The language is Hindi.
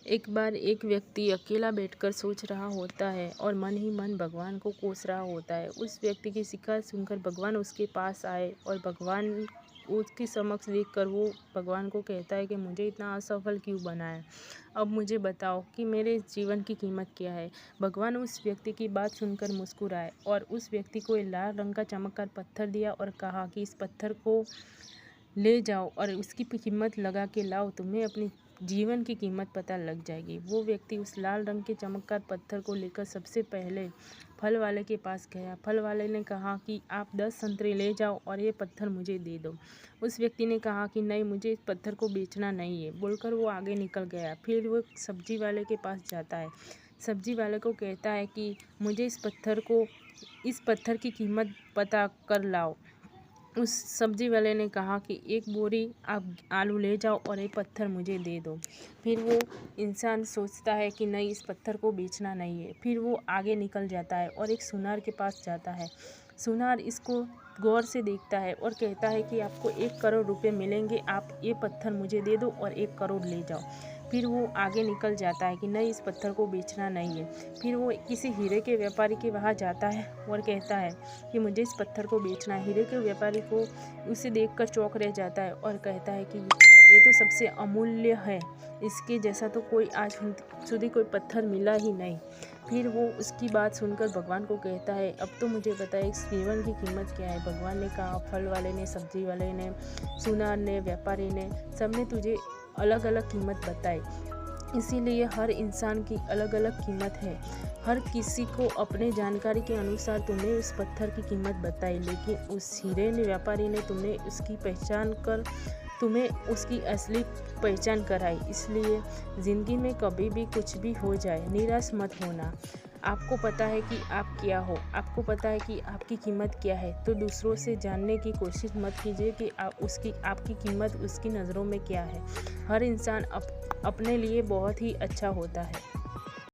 एक बार एक व्यक्ति अकेला बैठकर सोच रहा होता है और मन ही मन भगवान को कोस रहा होता है। उस व्यक्ति की शिकायत सुनकर भगवान उसके पास आए और भगवान उसके समक्ष देखकर वो भगवान को कहता है कि मुझे इतना असफल क्यों बनाया। अब मुझे बताओ कि मेरे जीवन की कीमत क्या है। भगवान उस व्यक्ति की बात सुनकर मुस्कुराए और उस व्यक्ति को एक लाल रंग का चमकदार पत्थर दिया और कहा कि इस पत्थर को ले जाओ और उसकी कीमत लगा के लाओ, तुम्हें अपनी जीवन की कीमत पता लग जाएगी। वो व्यक्ति उस लाल रंग के चमकदार पत्थर को लेकर सबसे पहले फल वाले के पास गया। फल वाले ने कहा कि आप 10 संतरे ले जाओ और ये पत्थर मुझे दे दो। उस व्यक्ति ने कहा कि नहीं, मुझे इस पत्थर को बेचना नहीं है, बोलकर वो आगे निकल गया। फिर वो सब्जी वाले के पास जाता है। सब्जी वाले को कहता है कि मुझे इस पत्थर की कीमत पता कर लाओ। उस सब्जी वाले ने कहा कि एक बोरी आप आलू ले जाओ और ये पत्थर मुझे दे दो। फिर वो इंसान सोचता है कि नहीं, इस पत्थर को बेचना नहीं है। फिर वो आगे निकल जाता है और एक सुनार के पास जाता है। सुनार इसको गौर से देखता है और कहता है कि आपको 1 करोड़ रुपए मिलेंगे, आप ये पत्थर मुझे दे दो और 1 करोड़ ले जाओ। फिर वो आगे निकल जाता है कि नहीं, इस पत्थर को बेचना नहीं है। फिर वो किसी हीरे के व्यापारी के वहाँ जाता है और कहता है कि मुझे इस पत्थर को बेचना है। हीरे के व्यापारी को उसे देखकर चौंक रह जाता है और कहता है कि ये तो सबसे अमूल्य है, इसके जैसा तो कोई आज સુધી कोई पत्थर मिला ही नहीं। फिर वो उसकी बात सुनकर भगवान को कहता है, अब तो मुझे पता है इस जीवन की कीमत क्या है। भगवान ने कहा, फल वाले ने, सब्जी वाले ने, सुनार ने, व्यापारी ने, सबने तुझे अलग अलग कीमत बताई। इसीलिए हर इंसान की अलग अलग कीमत है। हर किसी को अपने जानकारी के अनुसार तुमने उस पत्थर की कीमत बताई, लेकिन उस हीरे ने व्यापारी ने तुम्हें उसकी पहचान कर तुम्हें उसकी असली पहचान कराई। इसलिए ज़िंदगी में कभी भी कुछ भी हो जाए, निराश मत होना। आपको पता है कि आप क्या हो, आपको पता है कि आपकी कीमत क्या है, तो दूसरों से जानने की कोशिश मत कीजिए कि आपकी कीमत उसकी नज़रों में क्या है। हर इंसान अपने लिए बहुत ही अच्छा होता है।